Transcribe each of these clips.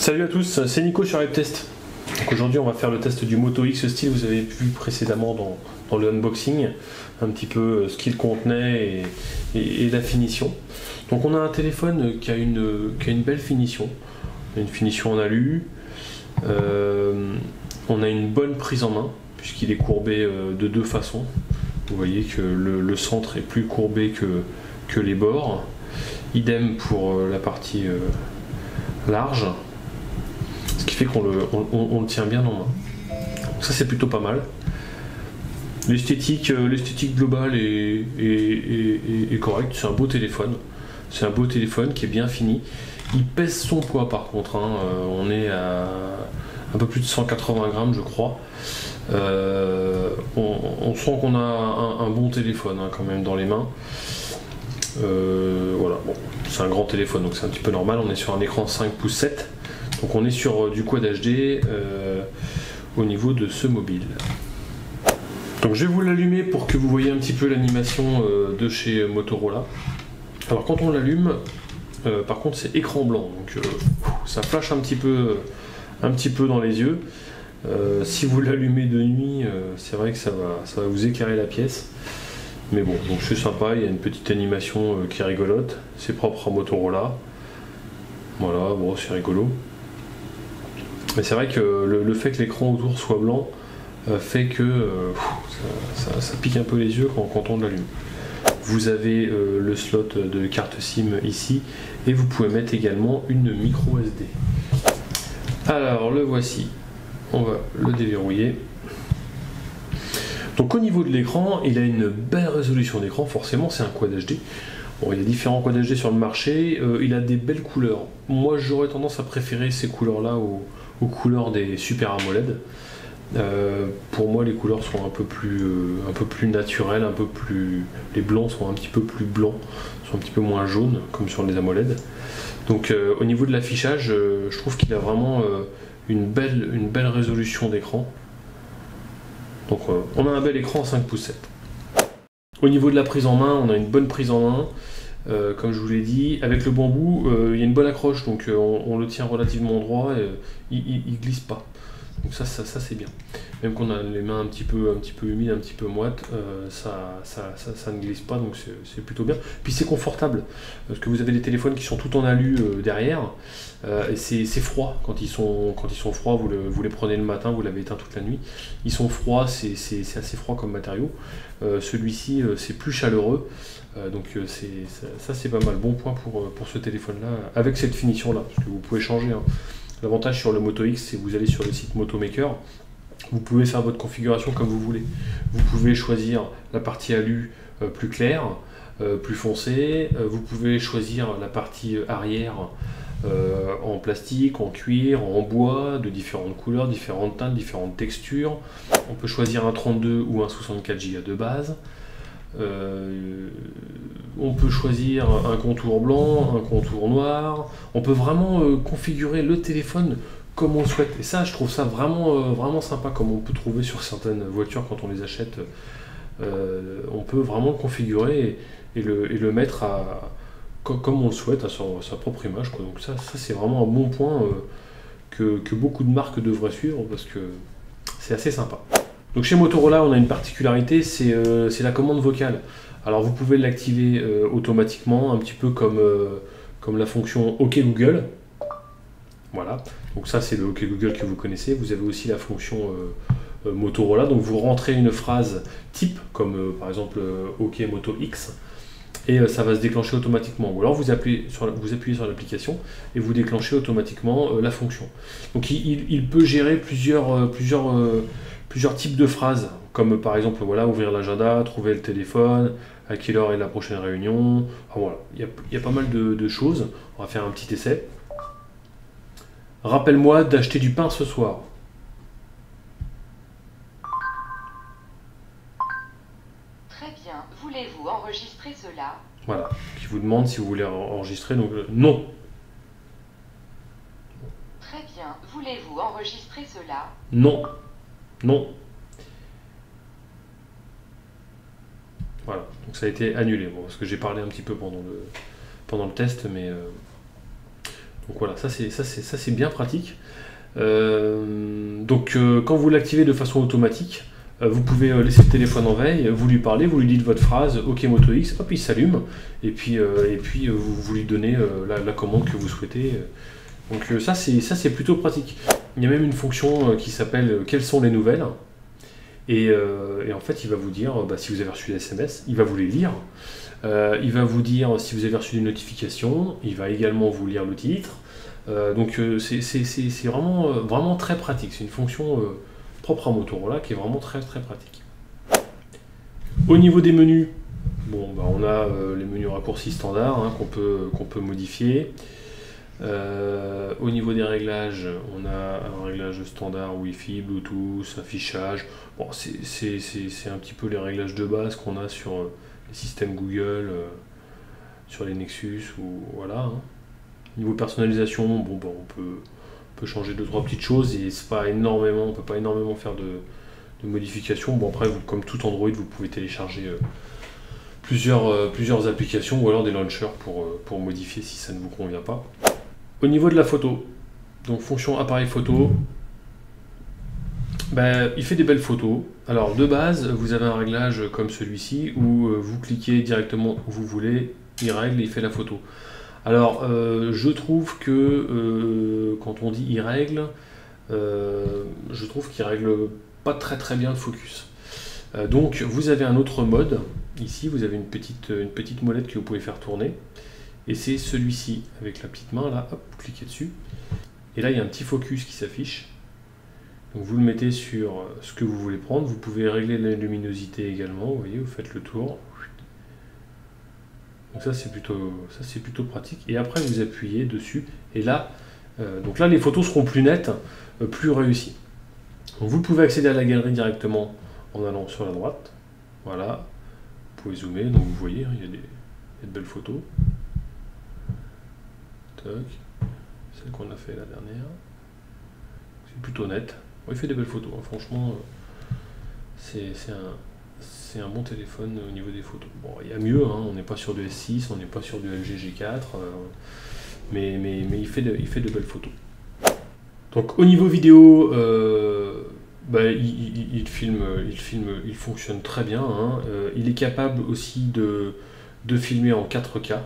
Salut à tous, c'est Nico sur WebTest. Donc aujourd'hui on va faire le test du Moto X Steel. Vous avez vu précédemment dans le unboxing un petit peu ce qu'il contenait et la finition. Donc on a un téléphone qui a une belle finition, une finition en alu. On a une bonne prise en main puisqu'il est courbé de deux façons. Vous voyez que le centre est plus courbé que les bords. Idem pour la partie large. Ce qui fait qu'on le tient bien en main. Donc ça c'est plutôt pas mal. L'esthétique globale est correcte. C'est un beau téléphone. C'est un beau téléphone qui est bien fini. Il pèse son poids par contre. On est à un peu plus de 180 grammes je crois. On sent qu'on a un bon téléphone quand même dans les mains. Voilà, bon, c'est un grand téléphone donc c'est un petit peu normal. On est sur un écran 5 pouces 7. Donc on est sur du Quad HD au niveau de ce mobile. Donc je vais vous l'allumer pour que vous voyez un petit peu l'animation de chez Motorola. Alors quand on l'allume, par contre c'est écran blanc, donc ça flash un petit peu dans les yeux. Si vous l'allumez de nuit, c'est vrai que ça va vous éclairer la pièce. Mais bon, donc c'est sympa, il y a une petite animation qui est rigolote. C'est propre à Motorola. Voilà, bon c'est rigolo. Mais c'est vrai que le fait que l'écran autour soit blanc fait que ça pique un peu les yeux quand on l'allume. Vous avez le slot de carte SIM ici et vous pouvez mettre également une micro SD. Alors le voici, on va le déverrouiller. Donc au niveau de l'écran, il a une belle résolution d'écran, forcément c'est un Quad HD. Bon, il y a différents Quad HD sur le marché, il a des belles couleurs. Moi j'aurais tendance à préférer ces couleurs-là aux couleurs des Super AMOLED. Pour moi les couleurs sont un peu plus naturelles, les blancs sont un petit peu plus blancs, sont un petit peu moins jaunes comme sur les AMOLED. Donc au niveau de l'affichage, je trouve qu'il a vraiment une belle résolution d'écran. Donc on a un bel écran en 5 pouces 7. Au niveau de la prise en main, on a une bonne prise en main. Comme je vous l'ai dit, avec le bambou, il y a une bonne accroche, donc on le tient relativement droit et il glisse pas. Donc ça c'est bien. Même qu'on a les mains un petit peu humides, un petit peu moites, ça ne glisse pas, donc c'est plutôt bien. Puis c'est confortable, parce que vous avez des téléphones qui sont tout en alu derrière, et c'est froid. Quand ils sont froids, vous les prenez le matin, vous l'avez éteint toute la nuit. Ils sont froids, c'est assez froid comme matériau. Celui-ci c'est plus chaleureux. Donc ça c'est pas mal, bon point pour ce téléphone là avec cette finition là, parce que vous pouvez changer. L'avantage sur le Moto X, c'est que vous allez sur le site Motomaker, vous pouvez faire votre configuration comme vous voulez. Vous pouvez choisir la partie alu plus claire, plus foncée, vous pouvez choisir la partie arrière en plastique, en cuir, en bois, de différentes couleurs, différentes teintes, différentes textures. On peut choisir un 32 ou un 64 Go de base. On peut choisir un contour blanc, un contour noir. On peut vraiment configurer le téléphone comme on le souhaite. Et ça, je trouve ça vraiment sympa, comme on peut trouver sur certaines voitures quand on les achète. On peut vraiment le configurer et le mettre comme on le souhaite, à sa propre image, quoi. Donc ça c'est vraiment un bon point que beaucoup de marques devraient suivre, parce que c'est assez sympa. Donc chez Motorola, on a une particularité, c'est la commande vocale. Alors vous pouvez l'activer automatiquement, un petit peu comme la fonction OK Google. Voilà, donc ça c'est le OK Google que vous connaissez. Vous avez aussi la fonction Motorola, donc vous rentrez une phrase type, comme par exemple OK Moto X, et ça va se déclencher automatiquement. Ou alors vous appuyez sur l'application et vous déclenchez automatiquement la fonction. Donc il peut gérer plusieurs types de phrases, comme par exemple voilà, ouvrir l'agenda, trouver le téléphone, à quelle heure est la prochaine réunion. Enfin, voilà, il y a pas mal de choses. On va faire un petit essai. Rappelle-moi d'acheter du pain ce soir. Très bien. Voulez-vous enregistrer cela? Voilà, qui vous demande si vous voulez enregistrer, donc non. Très bien. Voulez-vous enregistrer cela? Non. Non. Voilà, donc ça a été annulé, bon, parce que j'ai parlé un petit peu pendant le test, mais Donc voilà, ça c'est bien pratique. Quand vous l'activez de façon automatique, vous pouvez laisser le téléphone en veille, vous lui parlez, vous lui dites votre phrase, OK Moto X, hop, il s'allume, et puis vous lui donnez la commande que vous souhaitez. Donc ça c'est plutôt pratique. Il y a même une fonction qui s'appelle quelles sont les nouvelles, et en fait il va vous dire si vous avez reçu des SMS, il va vous les lire, il va vous dire si vous avez reçu des notifications, il va également vous lire le titre. C'est vraiment très pratique, c'est une fonction propre à Motorola qui est vraiment très très pratique. Au niveau des menus, on a les menus raccourcis standards qu'on peut modifier. Au niveau des réglages, on a un réglage standard Wi-Fi, Bluetooth, affichage. C'est un petit peu les réglages de base qu'on a sur les systèmes Google, sur les Nexus ou voilà. Niveau personnalisation, on peut changer 2-3 petites choses et c'est pas énormément, on peut pas énormément faire de modifications. Après, comme tout Android, vous pouvez télécharger plusieurs applications ou alors des launchers pour modifier si ça ne vous convient pas. Au niveau de la photo, donc fonction appareil photo, il fait des belles photos. Alors de base, vous avez un réglage comme celui-ci où vous cliquez directement où vous voulez, il règle et il fait la photo. Alors, je trouve que quand on dit il règle, je trouve qu'il règle pas très très bien le focus. Donc, vous avez un autre mode. Ici, vous avez une petite molette que vous pouvez faire tourner. Et c'est celui-ci, avec la petite main, là, hop, vous cliquez dessus. Et là, il y a un petit focus qui s'affiche. Donc, vous le mettez sur ce que vous voulez prendre. Vous pouvez régler la luminosité également. Vous voyez, vous faites le tour. Donc ça c'est plutôt pratique. Et après vous appuyez dessus et là, les photos seront plus nettes, plus réussies. Donc vous pouvez accéder à la galerie directement en allant sur la droite. Voilà, vous pouvez zoomer, donc vous voyez, il y a de belles photos. Tac, celle qu'on a fait la dernière. C'est plutôt net. Il fait des belles photos, hein. Franchement, c'est un bon téléphone au niveau des photos. Il y a mieux, hein. On n'est pas sur du S6, on n'est pas sur du LG G4, mais il fait de belles photos. Donc au niveau vidéo, il fonctionne très bien, hein. Il est capable aussi de filmer en 4K,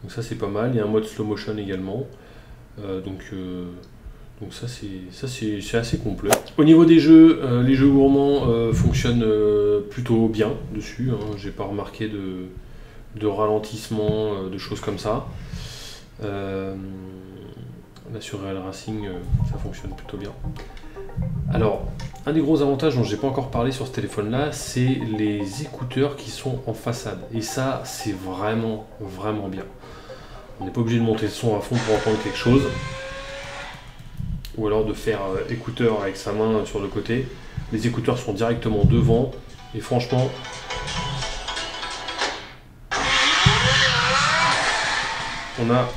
donc ça c'est pas mal. Il y a un mode slow motion également, donc ça c'est assez complet. Au niveau des jeux, les jeux gourmands fonctionnent plutôt bien dessus, hein. J'ai pas remarqué de ralentissement, de choses comme ça. Là sur Real Racing, ça fonctionne plutôt bien. Alors, un des gros avantages dont j'ai pas encore parlé sur ce téléphone là, c'est les écouteurs qui sont en façade. Et ça, c'est vraiment bien. On n'est pas obligé de monter le son à fond pour entendre quelque chose. Ou alors de faire écouteurs avec sa main sur le côté. Les écouteurs sont directement devant et franchement on a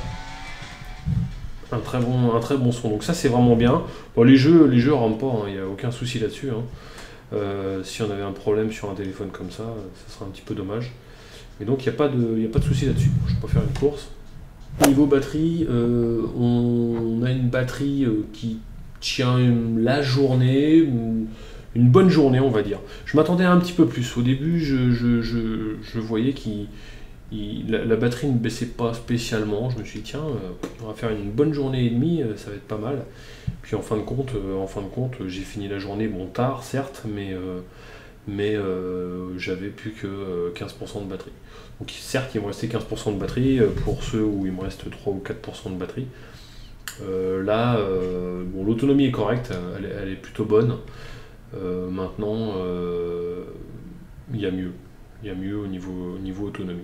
un très bon son, donc ça c'est vraiment bien. Les jeux rampent pas, il n'y a aucun souci là-dessus, hein. Si on avait un problème sur un téléphone comme ça serait un petit peu dommage, mais donc il n'y a pas de souci là-dessus. Je peux faire une course. Niveau batterie, on a une batterie qui tient la journée, une bonne journée on va dire. Je m'attendais à un petit peu plus. Au début je voyais la batterie ne baissait pas spécialement. Je me suis dit tiens, on va faire une bonne journée et demie, ça va être pas mal. Puis en fin de compte, j'ai fini la journée, tard certes, mais j'avais plus que 15% de batterie. Donc certes il me restait 15% de batterie pour ceux où il me reste 3 ou 4% de batterie. L'autonomie est correcte, elle est plutôt bonne. Maintenant il y a mieux au niveau autonomie.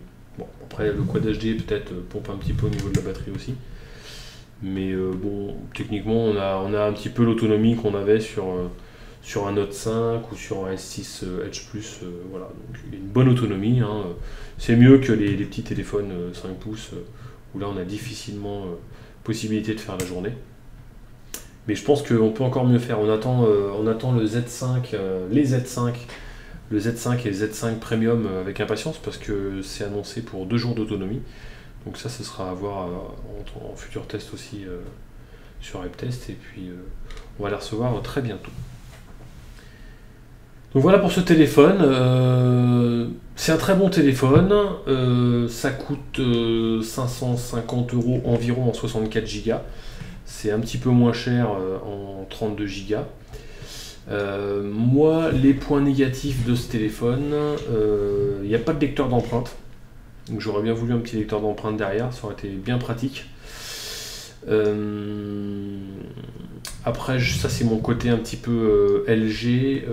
Après le Quad HD peut-être pompe un petit peu au niveau de la batterie aussi. Mais techniquement on a un petit peu l'autonomie qu'on avait sur un Note 5 ou sur un S6 Edge Plus, voilà, donc il y a une bonne autonomie, hein. C'est mieux que les petits téléphones 5 pouces où là on a difficilement possibilité de faire la journée. Mais je pense qu'on peut encore mieux faire. On attend le Z5, le Z5 et le Z5 Premium avec impatience parce que c'est annoncé pour 2 jours d'autonomie. Donc ça, ce sera à voir en futur test aussi sur AppTest. Et puis on va les recevoir très bientôt. Donc voilà pour ce téléphone. C'est un très bon téléphone. Ça coûte 550 € environ en 64 Go. C'est un petit peu moins cher en 32 Go. Moi, les points négatifs de ce téléphone, il n'y a pas de lecteur d'empreinte. Donc j'aurais bien voulu un petit lecteur d'empreinte derrière, ça aurait été bien pratique. Après, ça c'est mon côté un petit peu LG,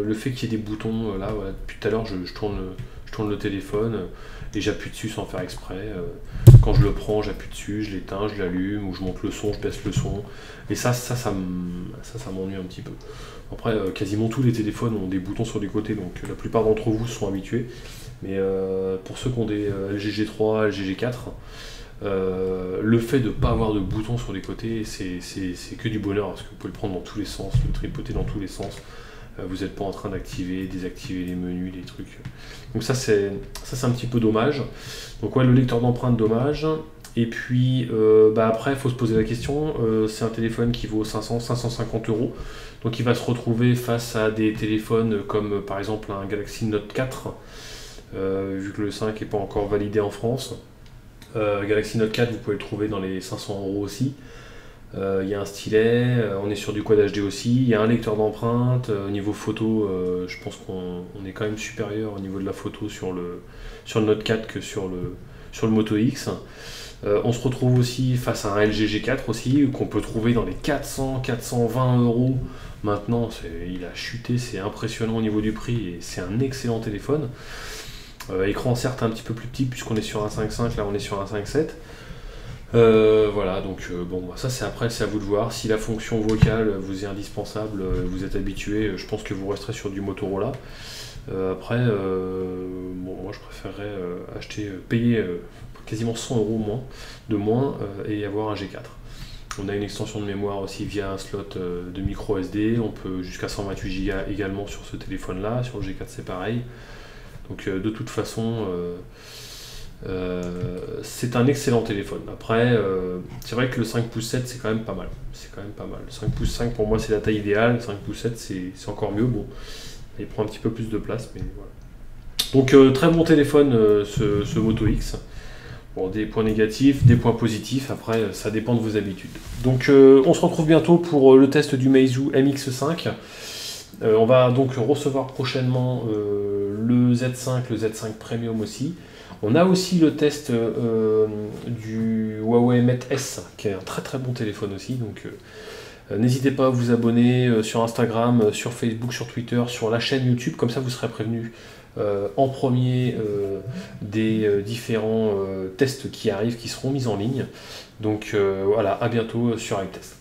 le fait qu'il y ait des boutons là, voilà, depuis tout à l'heure je tourne le téléphone et j'appuie dessus sans faire exprès. Quand je le prends, j'appuie dessus, je l'éteins, je l'allume, ou je monte le son, je baisse le son. Et ça m'ennuie un petit peu. Après, quasiment tous les téléphones ont des boutons sur les côtés, donc la plupart d'entre vous sont habitués. Mais pour ceux qui ont des LG G3, LG G4, le fait de ne pas avoir de boutons sur les côtés, c'est que du bonheur, parce que vous pouvez le prendre dans tous les sens, le tripoter dans tous les sens. Vous n'êtes pas en train d'activer, désactiver les menus, les trucs. Donc ça c'est un petit peu dommage. Donc ouais, le lecteur d'empreinte, dommage. Et puis après, il faut se poser la question, c'est un téléphone qui vaut 500-550 €. Donc il va se retrouver face à des téléphones comme par exemple un Galaxy Note 4, vu que le 5 n'est pas encore validé en France. Galaxy Note 4, vous pouvez le trouver dans les 500 € aussi. Il y a un stylet, on est sur du Quad HD aussi, il y a un lecteur d'empreinte. Au niveau photo, je pense qu'on est quand même supérieur au niveau de la photo sur le Note 4 que sur le Moto X. On se retrouve aussi face à un LG G4 aussi, qu'on peut trouver dans les 400-420 € maintenant. Il a chuté, c'est impressionnant au niveau du prix et c'est un excellent téléphone. Écran certes un petit peu plus petit puisqu'on est sur un 5.5, là on est sur un 5.7. Voilà, donc bon, ça c'est à vous de voir. Si la fonction vocale vous est indispensable, vous êtes habitué, je pense que vous resterez sur du Motorola. Après, bon, moi je préférerais payer quasiment 100 € de moins et avoir un G4. On a une extension de mémoire aussi via un slot de micro SD. On peut jusqu'à 128 Go également sur ce téléphone-là. Sur le G4 c'est pareil. Donc de toute façon, c'est un excellent téléphone. Après, c'est vrai que le 5 pouces 7 c'est quand même pas mal. Le 5 pouces 5 pour moi c'est la taille idéale. Le 5 pouces 7 c'est encore mieux. Bon, il prend un petit peu plus de place, mais voilà. Donc très bon téléphone ce Moto X. Bon, des points négatifs, des points positifs, après ça dépend de vos habitudes. Donc on se retrouve bientôt pour le test du Meizu MX5. On va donc recevoir prochainement le Z5, le Z5 Premium aussi. On a aussi le test du Huawei Mate S, qui est un très très bon téléphone aussi. Donc n'hésitez pas à vous abonner sur Instagram, sur Facebook, sur Twitter, sur la chaîne YouTube, comme ça vous serez prévenu en premier des différents tests qui arrivent, qui seront mis en ligne. Donc voilà, à bientôt sur iTest.